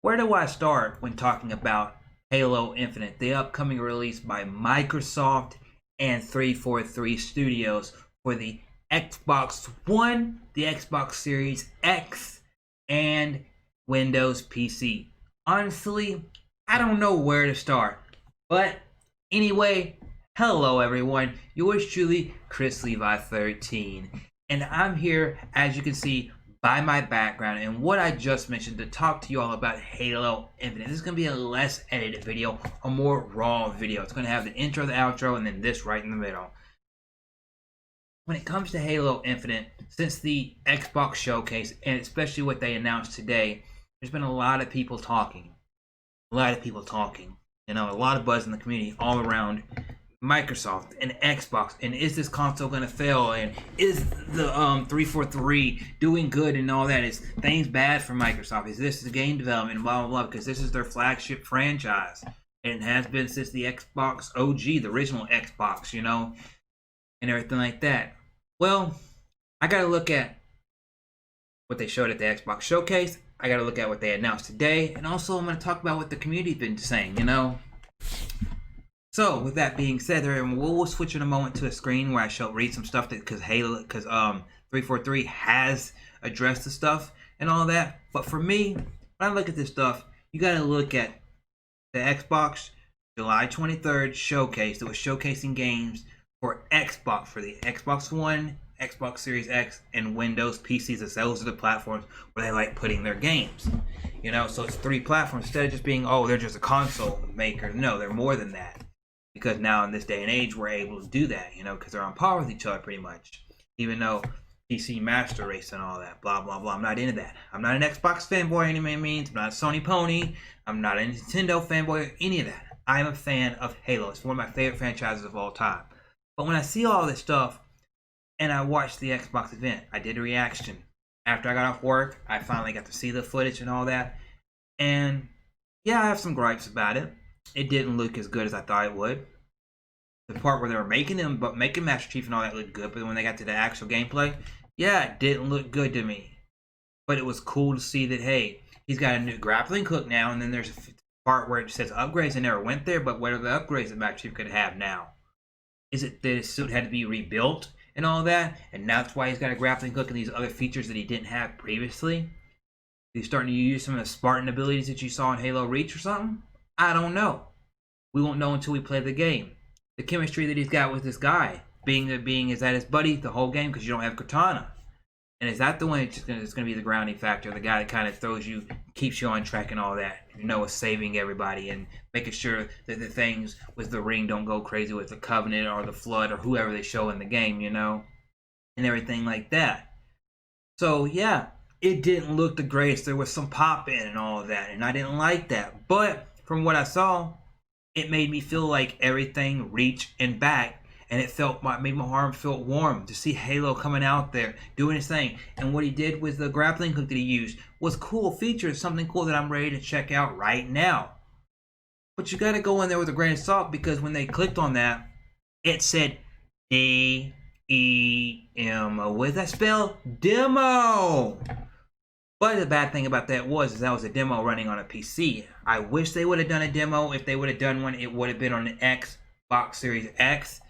Where do I start when talking about Halo Infinite, the upcoming release by Microsoft and 343 Studios for the Xbox One, the Xbox Series X, and Windows PC? Honestly, I don't know where to start. But anyway, hello everyone. Yours truly, Chrislevi13. And I'm here, as you can see, by my background and what I just mentioned to talk to you all about Halo Infinite. This is going to be a less edited video, a more raw video. It's going to have the intro, the outro, and then this right in the middle. When it comes to Halo Infinite, since the Xbox showcase, and especially what they announced today, there's been a lot of people talking. A lot of people talking. You know, a lot of buzz in the community all around Microsoft and Xbox, and is this console gonna fail, and is the 343 doing good and all that? Is things bad for Microsoft? Is this the game development and blah blah blah? Because this is their flagship franchise, and it has been since the Xbox OG, the original Xbox, you know, and everything like that. Well, I gotta look at what they showed at the Xbox showcase. I gotta look at what they announced today, and also I'm gonna talk about what the community's been saying, you know. So, with that being said, we'll switch in a moment to a screen where I shall read some stuff because 343 has addressed the stuff and all that. But for me, when I look at this stuff, you got to look at the Xbox July 23rd showcase that was showcasing games for Xbox, for the Xbox One, Xbox Series X, and Windows PCs. As those are the platforms where they like putting their games. You know, so it's 3 platforms instead of just being, oh, they're just a console maker. No, they're more than that. Because now in this day and age, we're able to do that, you know, because they're on par with each other pretty much. Even though PC Master Race and all that, blah, blah, blah. I'm not into that. I'm not an Xbox fanboy any means. I'm not a Sony pony. I'm not a Nintendo fanboy or any of that. I'm a fan of Halo. It's one of my favorite franchises of all time. But when I see all this stuff and I watched the Xbox event, I did a reaction. After I got off work, I finally got to see the footage and all that. And yeah, I have some gripes about it. It didn't look as good as I thought it would. The part where they were making Master Chief and all that looked good, but when they got to the actual gameplay, yeah, it didn't look good to me. But it was cool to see that, hey, he's got a new grappling hook now, and then there's a part where it says upgrades. I never went there, but what are the upgrades that Master Chief could have now? Is it that his suit had to be rebuilt and all that, and that's why he's got a grappling hook and these other features that he didn't have previously? He's starting to use some of the Spartan abilities that you saw in Halo Reach or something? I don't know. We won't know until we play the game. The chemistry that he's got with this guy, is that his buddy the whole game because you don't have Cortana? And is that the one that's going to be the grounding factor, the guy that kind of throws you, keeps you on track and all that? You know, is saving everybody and making sure that the things with the ring don't go crazy with the Covenant or the Flood or whoever they show in the game, you know? And everything like that. So, yeah, it didn't look the greatest. There was some pop in and all of that, and I didn't like that. But from what I saw, it made me feel like everything reached and back, and it made my heart feel warm to see Halo coming out there doing his thing. And what he did with the grappling hook that he used was cool features, something cool that I'm ready to check out right now. But you got to go in there with a grain of salt, because when they clicked on that, it said DEMO. What does that spell? Demo. But the bad thing about that was a demo running on a PC. I wish they would have done a demo. If they would have done one, it would have been on the Xbox Series X.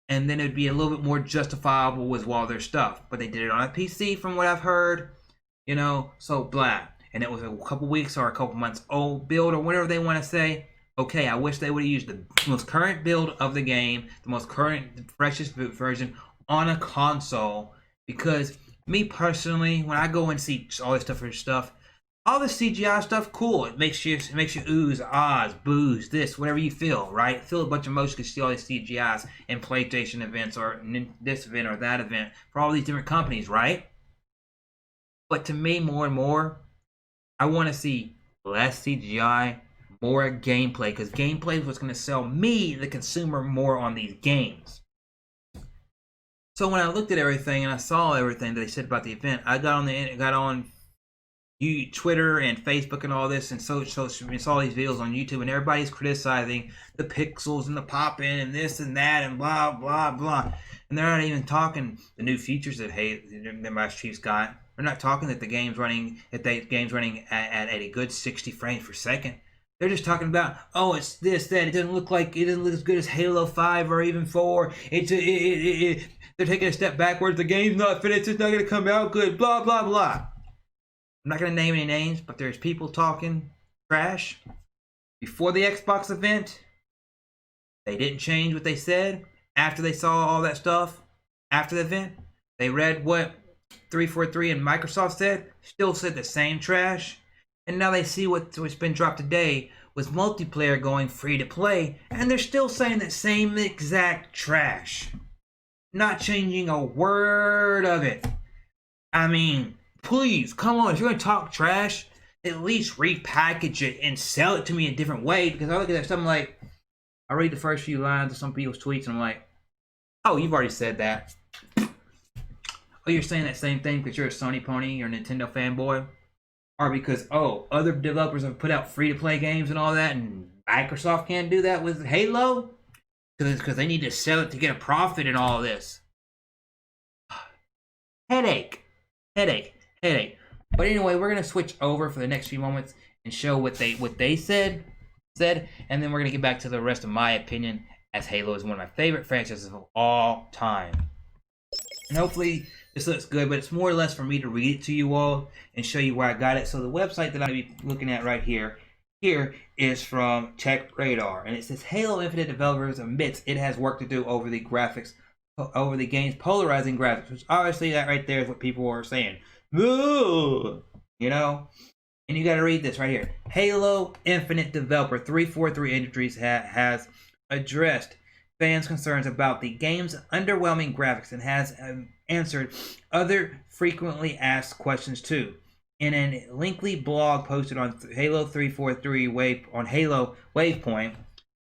And then it would be a little bit more justifiable with all their stuff. But they did it on a PC from what I've heard. You know, so blah. And it was a couple weeks or a couple months old build or whatever they want to say. Okay, I wish they would have used the most current build of the game. The most current, freshest version on a console. Because me personally, when I go and see all this stuff, all the CGI stuff, cool. It makes you oohs, ahs, boos, this, whatever you feel, right? Feel a bunch of emotion to see all these CGIs in PlayStation events or this event or that event for all these different companies, right? But to me, more and more, I want to see less CGI, more gameplay, because gameplay is what's going to sell me, the consumer, more on these games. So when I looked at everything and I saw everything that they said about the event, I got on Twitter and Facebook and all this, and saw these videos on YouTube, and everybody's criticizing the pixels and the pop-in and this and that and blah blah blah, and they're not even talking the new features that the Master Chief's got, They're not talking that the game's running at a good 60 frames per second. They're just talking about, oh, it's this, that. It doesn't look as good as Halo 5 or even 4. They're taking a step backwards. The game's not finished. It's not going to come out good. Blah, blah, blah. I'm not going to name any names, but there's people talking trash. Before the Xbox event, they didn't change what they said. After they saw all that stuff, after the event, they read what 343 and Microsoft still said the same trash. And now they see what's been dropped today with multiplayer going free to play, and they're still saying the same exact trash. Not changing a word of it. I mean, please, come on, if you're going to talk trash, at least repackage it and sell it to me a different way. Because I look at that stuff, I'm like, I read the first few lines of some people's tweets, and I'm like, oh, you've already said that. Oh, you're saying that same thing because you're a Sony pony, you're a Nintendo fanboy? Or because, oh, other developers have put out free-to-play games and all that, and Microsoft can't do that with Halo? Because they need to sell it to get a profit and all this. Headache. But anyway, we're going to switch over for the next few moments and show what they said, and then we're going to get back to the rest of my opinion, as Halo is one of my favorite franchises of all time. And hopefully this looks good, but it's more or less for me to read it to you all and show you where I got it. So the website that I'll be looking at right here is from Tech Radar, and it says Halo Infinite developers admits it has work to do over the game's polarizing graphics, which obviously that right there is what people are saying. Ooh, you know? And you got to read this right here. Halo Infinite developer 343 Industries has addressed fans' concerns about the game's underwhelming graphics and has answered other frequently asked questions too. In a lengthy blog posted on Halo 343 Halo Wavepoint,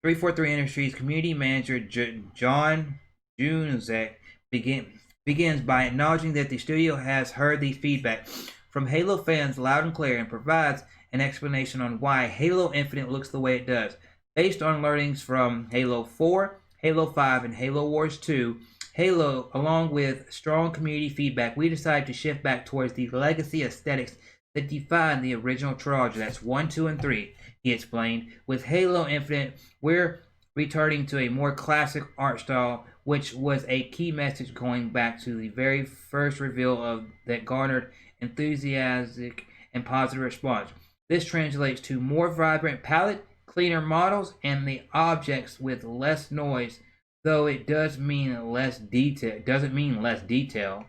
343 Industries community manager John Junzek begins by acknowledging that the studio has heard the feedback from Halo fans loud and clear and provides an explanation on why Halo Infinite looks the way it does. Based on learnings from Halo 4, Halo 5, and Halo Wars 2, along with strong community feedback, we decided to shift back towards the legacy aesthetics that defined the original trilogy. That's 1, 2, and 3, he explained. With Halo Infinite, we're returning to a more classic art style, which was a key message going back to the very first reveal that garnered enthusiastic and positive response. This translates to more vibrant palette, cleaner models, and the objects with less noise, though it does mean less detail. Doesn't mean less detail.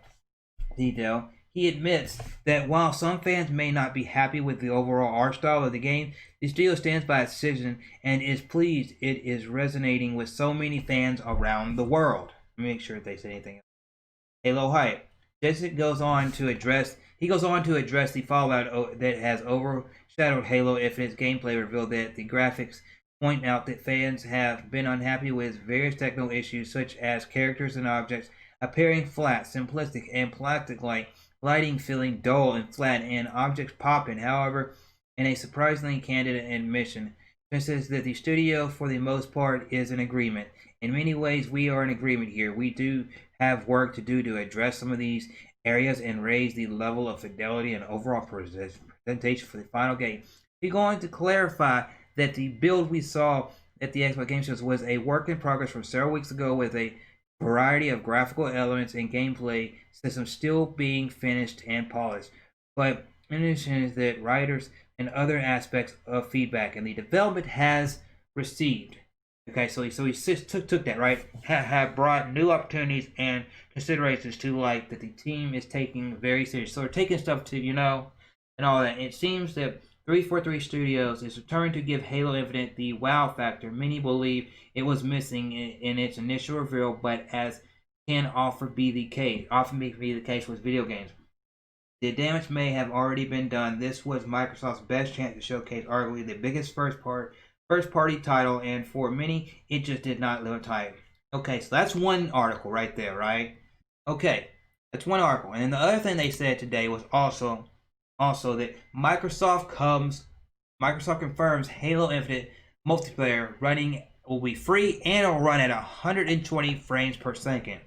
He admits that while some fans may not be happy with the overall art style of the game, the studio stands by its decision and is pleased it is resonating with so many fans around the world. Let me make sure if they say anything else. Halo hype. Jessica goes on to address the fallout that has overshadowed Halo Infinite's gameplay reveal that the graphics point out that fans have been unhappy with various technical issues such as characters and objects appearing flat, simplistic, and plastic-like, lighting feeling dull and flat, and objects popping. However, in a surprisingly candid admission, it says that the studio, for the most part, is in agreement. In many ways, we are in agreement here. We do have work to do to address some of these areas and raise the level of fidelity and overall presentation for the final game. We're going to clarify that the build we saw at the Xbox Game Shows was a work in progress from several weeks ago, with a variety of graphical elements and gameplay systems still being finished and polished. But in addition is that writers and other aspects of feedback and the development has received. Okay, so he took that, right? Have brought new opportunities and considerations to light that the team is taking very serious. So they're taking stuff to, and all that. It seems that 343 Studios is determined to give Halo Infinite the wow factor many believe it was missing in its initial reveal, but as can often be the case with video games. The damage may have already been done. This was Microsoft's best chance to showcase arguably the biggest first-party title, and for many, it just did not live up. Okay, so that's one article right there, right? Okay, that's one article. And then the other thing they said today was also that Microsoft confirms Halo Infinite multiplayer will be free and will run at 120 frames per second.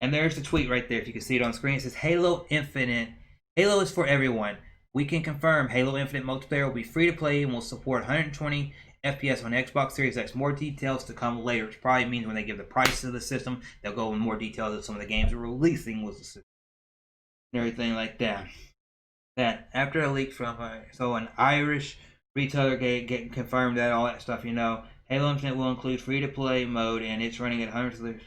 And there's the tweet right there. If you can see it on screen, it says Halo Infinite. Halo is for everyone. We can confirm Halo Infinite multiplayer will be free to play and will support 120 FPS on Xbox Series X. More details to come later, which probably means when they give the price of the system, they'll go in more details of some of the games they're releasing with the system and everything like that. That after a leak from so an Irish retailer getting confirmed that all that stuff, you know, Halo Infinite will include free to play mode and it's running at hundreds of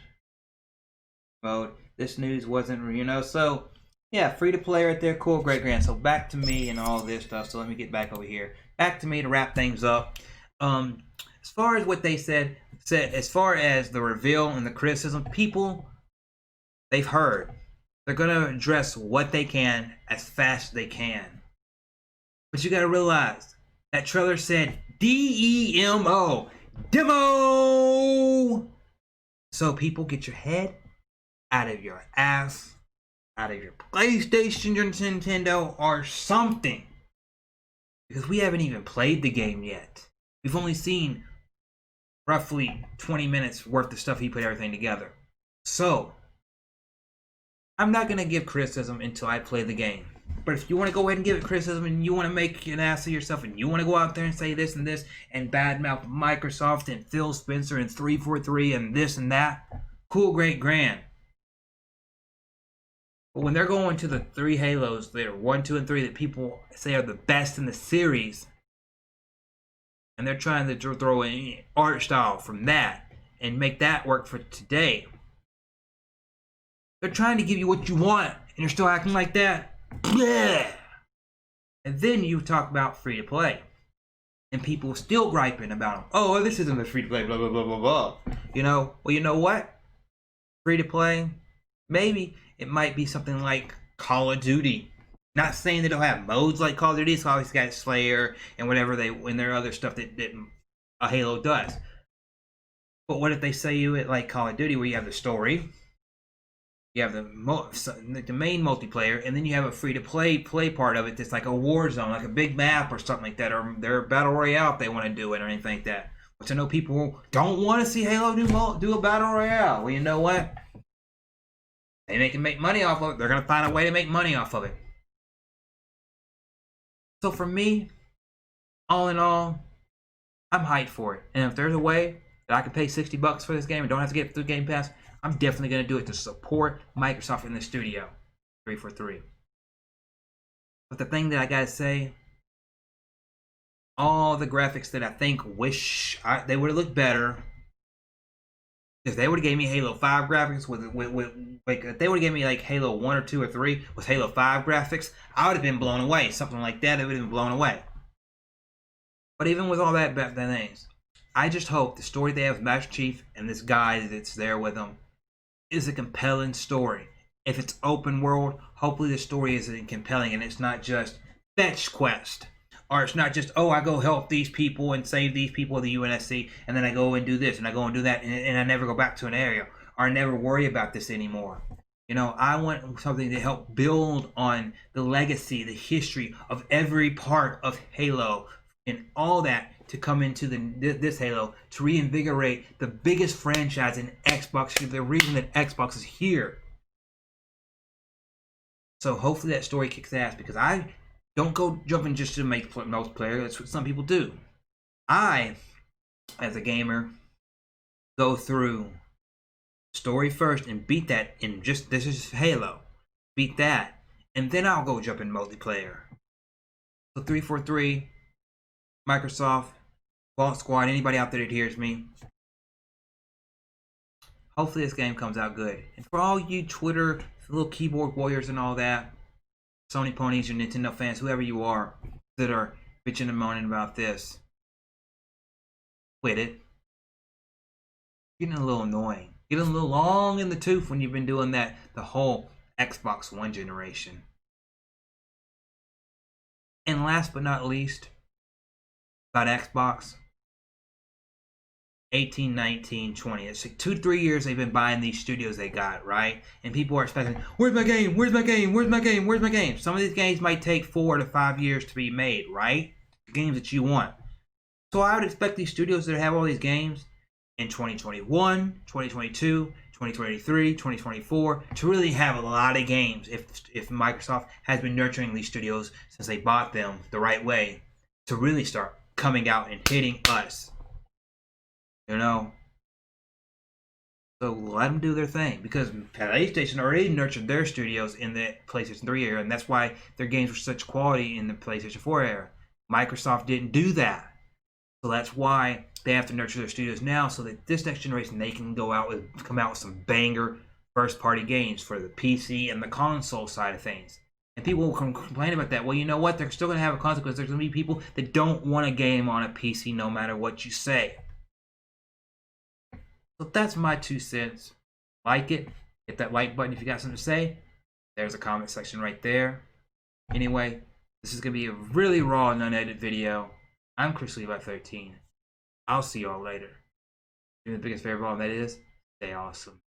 mode. This news wasn't, you know, so yeah, free to play right there. Cool, great, grand. So back to me and all this stuff. So let me get back over here. Back to me to wrap things up. As far as what they said as far as the reveal and the criticism, people, they've heard. They're gonna address what they can as fast as they can. But you gotta realize that trailer said DEMO, demo. So people, get your head out of your ass, out of your PlayStation, your Nintendo, or something. Because we haven't even played the game yet. We've only seen roughly 20 minutes worth of stuff he put everything together. So, I'm not going to give criticism until I play the game. But if you want to go ahead and give it criticism and you want to make an ass of yourself and you want to go out there and say this and this and badmouth Microsoft and Phil Spencer and 343 and this and that, cool, great, grand. But when they're going to the 3 Halos that are 1, 2, and 3 that people say are the best in the series, and they're trying to throw in art style from that and make that work for today, they're trying to give you what you want, and you're still acting like that. Blech. And then you talk about free to play, and people still griping about them. Oh, this isn't a free to play, blah blah blah blah blah. You know, well, you know what? Free to play, maybe it might be something like Call of Duty. Not saying they don't have modes like Call of Duty. It's always got Slayer and whatever and their other stuff that a Halo does. But what if they say you it like Call of Duty, where you have the story, you have the main multiplayer, and then you have a free to play part of it that's like a war zone, like a big map or something like that, or their battle royale if they want to do it or anything like that. Which I know people don't want to see Halo do a battle royale. Well, you know what? They can make money off of it. They're gonna find a way to make money off of it. So for me, all in all, I'm hyped for it. And if there's a way that I can pay $60 for this game and don't have to get it through Game Pass, I'm definitely going to do it to support Microsoft in the studio. 343. But the thing that I got to say, all the graphics that I think they would have looked better. If they would have gave me Halo 5 graphics like if they would have given me like Halo 1 or 2 or 3 with Halo 5 graphics, I would have been blown away. Something like that, it would have been blown away. But even with all that things, I just hope the story they have with Master Chief and this guy that's there with him is a compelling story. If it's open world, hopefully the story is compelling and it's not just fetch quest. Or it's not just, oh, I go help these people and save these people of the UNSC, and then I go and do this, and I go and do that, and I never go back to an area, or I never worry about this anymore. You know, I want something to help build on the legacy, the history of every part of Halo, and all that to come into this Halo, to reinvigorate the biggest franchise in Xbox, the reason that Xbox is here. So hopefully that story kicks ass, because I don't go jumping just to make multiplayer. That's what some people do. I, as a gamer, go through story first and beat that in just, this is Halo. Beat that. And then I'll go jump in multiplayer. So 343, Microsoft, Vault Squad, anybody out there that hears me, hopefully this game comes out good. And for all you Twitter, little keyboard warriors and all that, Sony ponies, your Nintendo fans, whoever you are that are bitching and moaning about this, quit it. Getting a little annoying. Getting a little long in the tooth when you've been doing that the whole Xbox One generation. And last but not least, about Xbox, 18, 19, 20. It's like 2 to 3 years they've been buying these studios they got, right? And people are expecting, where's my game? Where's my game? Where's my game? Where's my game? Some of these games might take 4 to 5 years to be made, right? The games that you want. So I would expect these studios that have all these games in 2021, 2022, 2023, 2024 to really have a lot of games if Microsoft has been nurturing these studios since they bought them the right way to really start coming out and hitting us. You know? So let them do their thing, because PlayStation already nurtured their studios in the PlayStation 3 era, and that's why their games were such quality in the PlayStation 4 era. Microsoft didn't do that. So that's why they have to nurture their studios now, so that this next generation they can come out with some banger first-party games for the PC and the console side of things. And people will complain about that. Well, you know what? They're still going to have a consequence. There's going to be people that don't want a game on a PC no matter what you say. So that's my 2 cents. Like it. Hit that like button if you got something to say. There's a comment section right there. Anyway, this is going to be a really raw and unedited video. I'm Chrislevi13. I'll see y'all later. Do me the biggest favor of all, and that is, stay awesome.